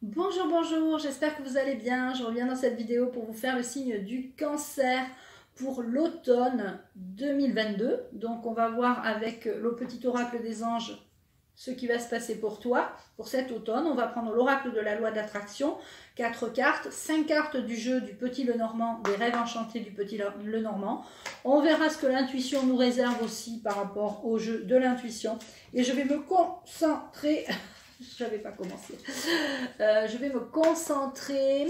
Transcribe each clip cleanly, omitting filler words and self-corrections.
Bonjour, bonjour, j'espère que vous allez bien. Je reviens dans cette vidéo pour vous faire le signe du Cancer pour l'automne 2022. Donc on va voir avec le petit oracle des anges ce qui va se passer pour toi pour cet automne. On va prendre l'oracle de la loi d'attraction, 4 cartes, 5 cartes du jeu du Petit Lenormand, des rêves enchantés du Petit Lenormand. On verra ce que l'intuition nous réserve aussi par rapport au jeu de l'intuition. Et je vais me concentrer... Je n'avais pas commencé. Je vais me concentrer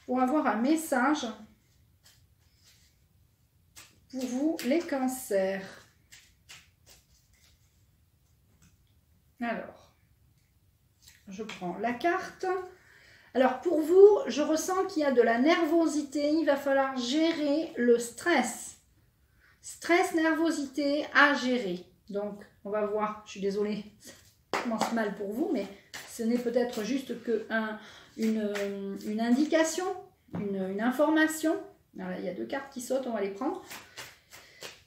pour avoir un message pour vous, les cancers. Alors, je prends la carte. Alors, pour vous, je ressens qu'il y a de la nervosité. Il va falloir gérer le stress. Stress, nervosité à gérer. Donc, on va voir, je suis désolée, ça commence mal pour vous, mais ce n'est peut-être juste une indication, une information. Alors, il y a 2 cartes qui sautent, on va les prendre.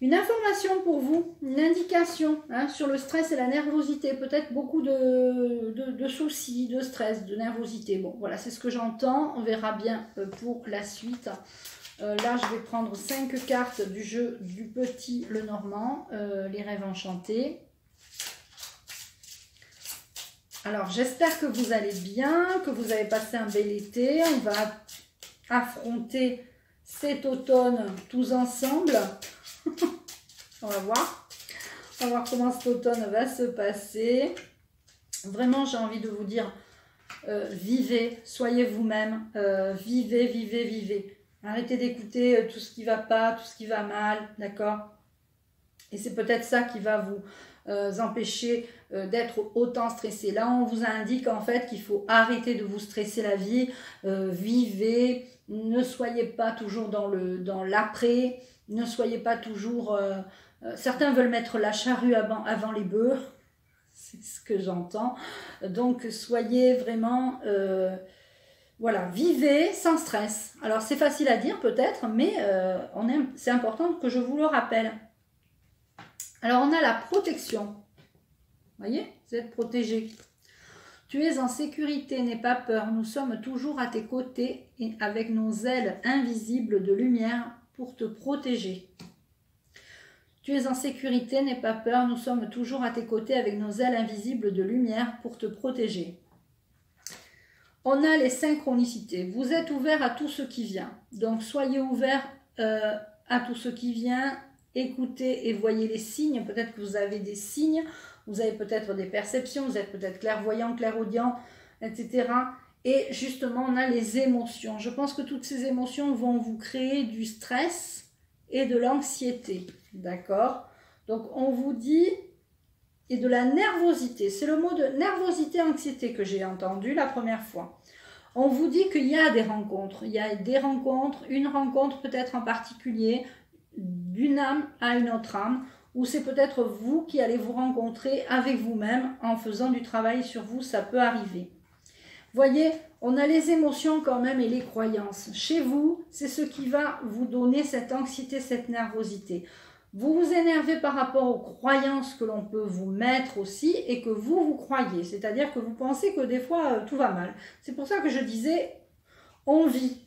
Une information pour vous, une indication sur le stress et la nervosité. Peut-être beaucoup de soucis, de stress, de nervosité. Bon, voilà, c'est ce que j'entends. On verra bien pour la suite. Là, je vais prendre 5 cartes du jeu du Petit Lenormand, les rêves enchantés. Alors, j'espère que vous allez bien, que vous avez passé un bel été. On va affronter cet automne tous ensemble. On va voir. On va voir comment cet automne va se passer. Vraiment, j'ai envie de vous dire, vivez, soyez vous-même, vivez, vivez, vivez. Arrêtez d'écouter tout ce qui va pas, tout ce qui va mal, d'accord? Et c'est peut-être ça qui va vous empêcher d'être autant stressé. Là, on vous indique en fait qu'il faut arrêter de vous stresser la vie. Vivez, ne soyez pas toujours dans l'après, ne soyez pas toujours... certains veulent mettre la charrue avant les bœufs, c'est ce que j'entends. Donc, soyez vraiment... voilà, vivez sans stress. Alors, c'est facile à dire peut-être, mais c'est important que je vous le rappelle. Alors, on a la protection. Vous voyez, vous êtes protégé. Tu es en sécurité, n'aie pas peur. Nous sommes toujours à tes côtés et avec nos ailes invisibles de lumière pour te protéger. Tu es en sécurité, n'aie pas peur. Nous sommes toujours à tes côtés avec nos ailes invisibles de lumière pour te protéger. On a les synchronicités. Vous êtes ouvert à tout ce qui vient. Donc, soyez ouvert à tout ce qui vient. Écoutez et voyez les signes. Peut-être que vous avez des signes. Vous avez peut-être des perceptions. Vous êtes peut-être clairvoyant, clairaudient, etc. Et justement, on a les émotions. Je pense que toutes ces émotions vont vous créer du stress et de l'anxiété. D'accord? Donc, on vous dit... et de la nervosité. C'est le mot de nervosité, anxiété que j'ai entendu la première fois. On vous dit qu'il y a des rencontres. Il y a des rencontres, une rencontre peut-être en particulier, d'une âme à une autre âme, ou c'est peut-être vous qui allez vous rencontrer avec vous-même en faisant du travail sur vous, ça peut arriver. Voyez, on a les émotions quand même et les croyances. Chez vous, c'est ce qui va vous donner cette anxiété, cette nervosité. Vous vous énervez par rapport aux croyances que l'on peut vous mettre aussi et que vous croyez. C'est-à-dire que vous pensez que des fois, tout va mal. C'est pour ça que je disais, on vit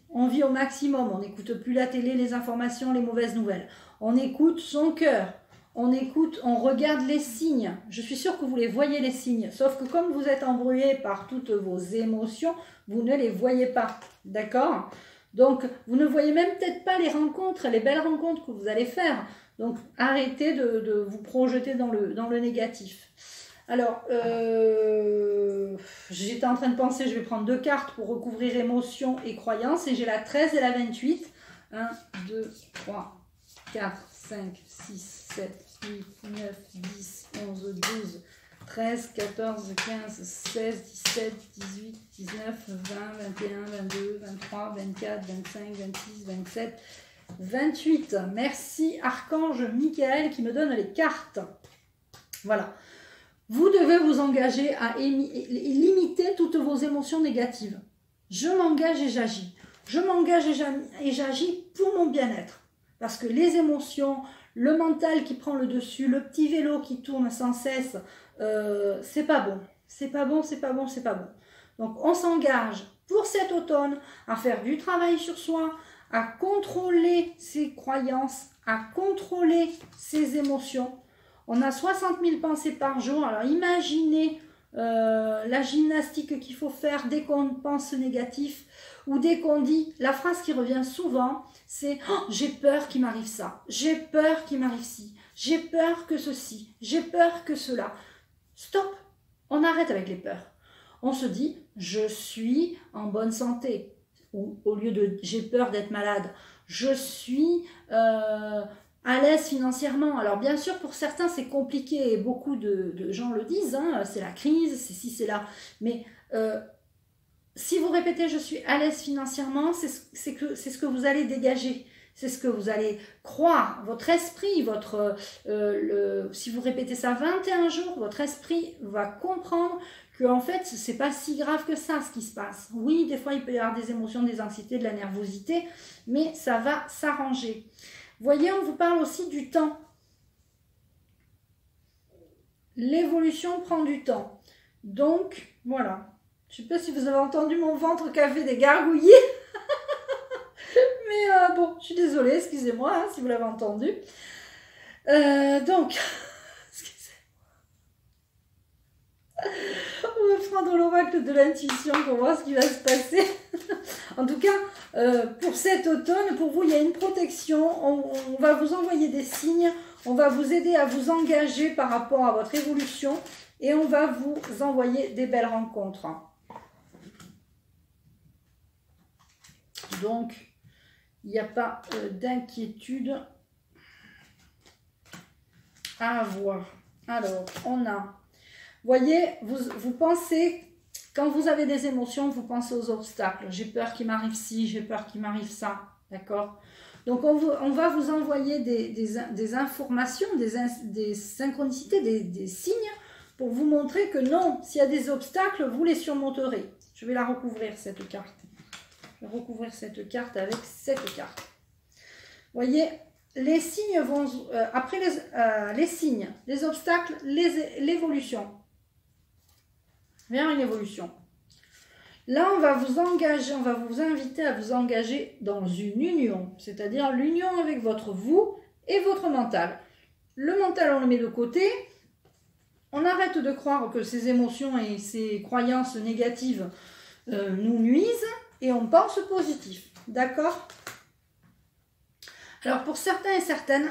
au maximum. On n'écoute plus la télé, les informations, les mauvaises nouvelles. On écoute son cœur. On écoute, on regarde les signes. Je suis sûre que vous les voyez, les signes. Sauf que comme vous êtes embrouillé par toutes vos émotions, vous ne les voyez pas. D'accord? Donc, vous ne voyez même peut-être pas les rencontres, les belles rencontres que vous allez faire. Donc, arrêtez de vous projeter dans le négatif. Alors, j'étais en train de penser, je vais prendre 2 cartes pour recouvrir émotions et croyances. Et j'ai la 13 et la 28. 1, 2, 3, 4, 5, 6, 7, 8, 9, 10, 11, 12, 13, 14, 15, 16, 17, 18, 19, 20, 21, 22, 23, 24, 25, 26, 27... 28. Merci Archange Michael qui me donne les cartes. Voilà. Vous devez vous engager à limiter toutes vos émotions négatives. Je m'engage et j'agis. Je m'engage et j'agis pour mon bien-être. Parce que les émotions, le mental qui prend le dessus, le petit vélo qui tourne sans cesse, c'est pas bon. C'est pas bon, c'est pas bon, c'est pas bon. Donc on s'engage pour cet automne à faire du travail sur soi, à contrôler ses croyances, à contrôler ses émotions. On a 60 000 pensées par jour, alors imaginez la gymnastique qu'il faut faire dès qu'on pense négatif ou dès qu'on dit, la phrase qui revient souvent, c'est oh, « j'ai peur qu'il m'arrive ça, j'ai peur qu'il m'arrive ci, j'ai peur que ceci, j'ai peur que cela ». Stop, on arrête avec les peurs. On se dit « je suis en bonne santé » ou au lieu de « j'ai peur d'être malade », je suis à l'aise financièrement. Alors bien sûr, pour certains, c'est compliqué et beaucoup de gens le disent, hein, c'est la crise, c'est ci, c'est là. Mais si vous répétez « je suis à l'aise financièrement », c'est ce que vous allez dégager. C'est ce que vous allez croire. Votre esprit, si vous répétez ça 21 jours, votre esprit va comprendre que en fait, c'est pas si grave que ça ce qui se passe. Oui, des fois, il peut y avoir des émotions, des anxiétés, de la nervosité, mais ça va s'arranger. Voyez, on vous parle aussi du temps. L'évolution prend du temps. Donc, voilà. Je ne sais pas si vous avez entendu mon ventre qui a fait des gargouillis. Mais bon, je suis désolée, excusez-moi hein, si vous l'avez entendu. Donc, on va prendre l'oracle de l'intuition pour voir ce qui va se passer. En tout cas, pour cet automne, pour vous, il y a une protection. On va vous envoyer des signes. On va vous aider à vous engager par rapport à votre évolution. Et on va vous envoyer des belles rencontres. Donc, il n'y a pas d'inquiétude à avoir. Alors, on a... Voyez, vous pensez, quand vous avez des émotions, vous pensez aux obstacles. J'ai peur qu'il m'arrive ci, j'ai peur qu'il m'arrive ça. D'accord? Donc, on va vous envoyer des informations, des synchronicités, des signes pour vous montrer que non, s'il y a des obstacles, vous les surmonterez. Je vais la recouvrir, cette carte. Je vais recouvrir cette carte avec cette carte. Voyez, les signes vont... après les signes, les obstacles, l'évolution. Vers une évolution. Là, on va vous engager, on va vous inviter à vous engager dans une union, c'est-à-dire l'union avec votre vous et votre mental. Le mental, on le met de côté. On arrête de croire que ces émotions et ces croyances négatives nous nuisent et on pense positif. D'accord ? Alors, pour certains et certaines,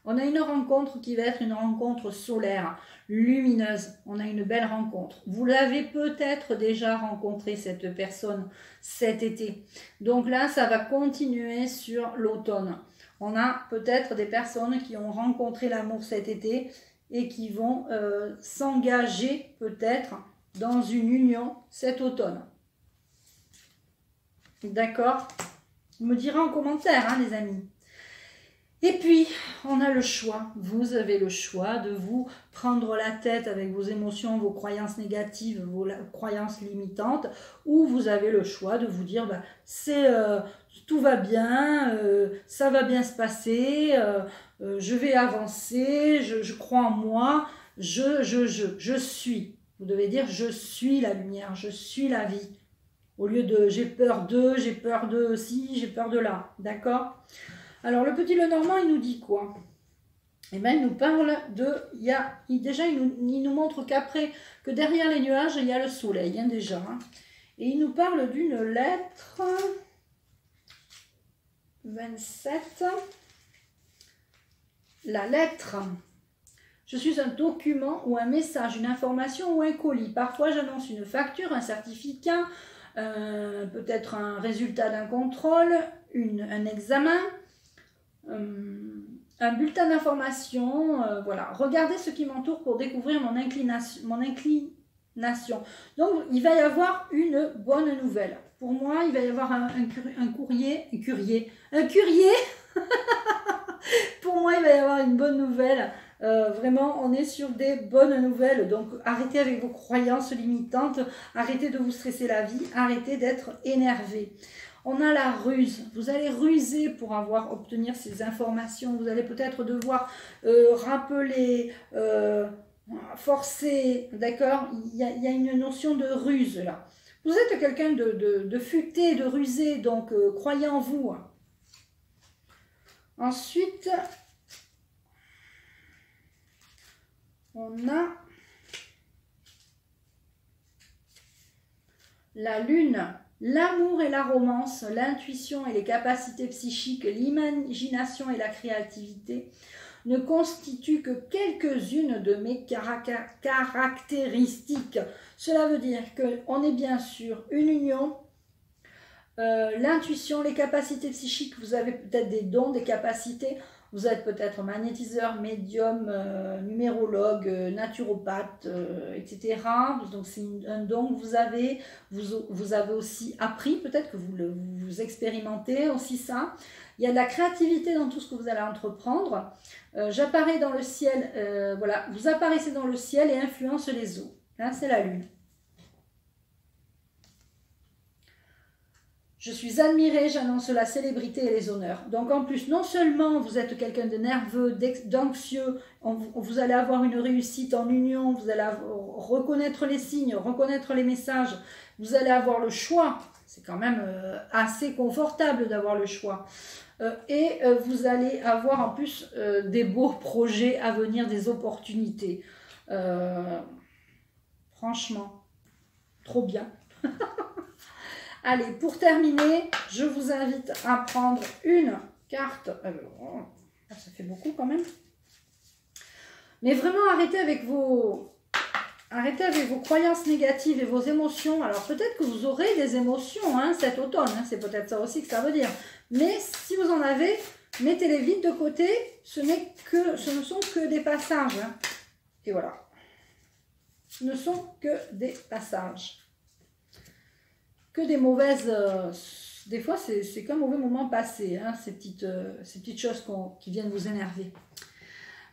on a une rencontre qui va être une rencontre solaire, lumineuse. On a une belle rencontre. Vous l'avez peut-être déjà rencontré, cette personne, cet été. Donc là, ça va continuer sur l'automne. On a peut-être des personnes qui ont rencontré l'amour cet été et qui vont s'engager peut-être dans une union cet automne. D'accord ? Vous me direz en commentaire, hein, les amis. Et puis, on a le choix. Vous avez le choix de vous prendre la tête avec vos émotions, vos croyances négatives, vos croyances limitantes, ou vous avez le choix de vous dire, bah, tout va bien, ça va bien se passer, je vais avancer, je crois en moi, je suis. Vous devez dire, je suis la lumière, je suis la vie. Au lieu de j'ai peur de ci, j'ai peur de là. D'accord ? Alors, le petit Lenormand, il nous dit quoi? Eh bien, il nous parle de... déjà, il nous montre qu'après, que derrière les nuages, il y a le soleil, hein, déjà. Hein. Et il nous parle d'une lettre 27. La lettre. Je suis un document ou un message, une information ou un colis. Parfois, j'annonce une facture, un certificat, peut-être un résultat d'un contrôle, un examen. Un bulletin d'information, voilà. Regardez ce qui m'entoure pour découvrir mon inclination. Donc, il va y avoir une bonne nouvelle. Pour moi, il va y avoir un courrier. Pour moi, il va y avoir une bonne nouvelle. Vraiment, on est sur des bonnes nouvelles. Donc, arrêtez avec vos croyances limitantes. Arrêtez de vous stresser la vie. Arrêtez d'être énervé. On a la ruse. Vous allez ruser pour obtenir ces informations. Vous allez peut-être devoir rappeler, forcer, d'accord? Il y a une notion de ruse là. Vous êtes quelqu'un de futé, de rusé, donc croyez en vous. Ensuite, on a la lune, l'amour et la romance, l'intuition et les capacités psychiques, l'imagination et la créativité ne constituent que quelques-unes de mes caractéristiques. Cela veut dire qu'on est bien sûr une union, l'intuition, les capacités psychiques, vous avez peut-être des dons, des capacités. Vous êtes peut-être magnétiseur, médium, numérologue, naturopathe, etc. Donc c'est un don que vous avez. Vous avez aussi appris, peut-être que vous expérimentez aussi ça. Il y a de la créativité dans tout ce que vous allez entreprendre. J'apparais dans le ciel, voilà, vous apparaissez dans le ciel et influence les eaux. Là, c'est la lune. Je suis admirée, j'annonce la célébrité et les honneurs. Donc en plus, non seulement vous êtes quelqu'un de nerveux, d'anxieux, vous allez avoir une réussite en union, vous allez reconnaître les signes, reconnaître les messages, vous allez avoir le choix. C'est quand même assez confortable d'avoir le choix. Et vous allez avoir en plus des beaux projets à venir, des opportunités. Franchement, trop bien. Allez, pour terminer, je vous invite à prendre une carte. Ça fait beaucoup quand même. Mais vraiment, arrêtez avec vos croyances négatives et vos émotions. Alors peut-être que vous aurez des émotions cet automne. C'est peut-être ça aussi que ça veut dire. Mais si vous en avez, mettez-les vite de côté. Ce ne sont que des passages. Et voilà. Ce ne sont que des passages. Que des mauvaises... des fois, c'est qu'un mauvais moment passé, ces petites choses qui viennent vous énerver.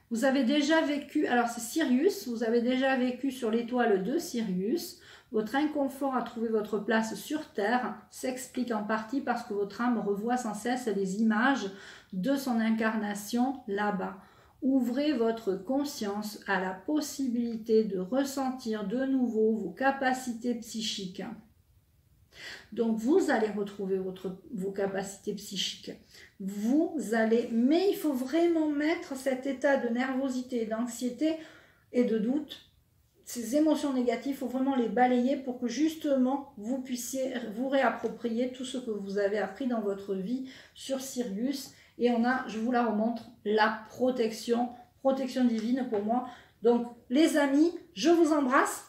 Vous avez déjà vécu... Alors, c'est Sirius. Vous avez déjà vécu sur l'étoile de Sirius. Votre inconfort à trouver votre place sur Terre s'explique en partie parce que votre âme revoit sans cesse les images de son incarnation là-bas. Ouvrez votre conscience à la possibilité de ressentir de nouveau vos capacités psychiques. Donc, vous allez retrouver vos capacités psychiques. Mais il faut vraiment mettre cet état de nervosité, d'anxiété et de doute. Ces émotions négatives, il faut vraiment les balayer pour que justement, vous puissiez vous réapproprier tout ce que vous avez appris dans votre vie sur Sirius. Et on a, je vous la remontre, la protection divine pour moi. Donc, les amis, je vous embrasse.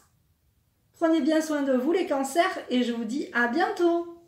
Prenez bien soin de vous les cancers et je vous dis à bientôt.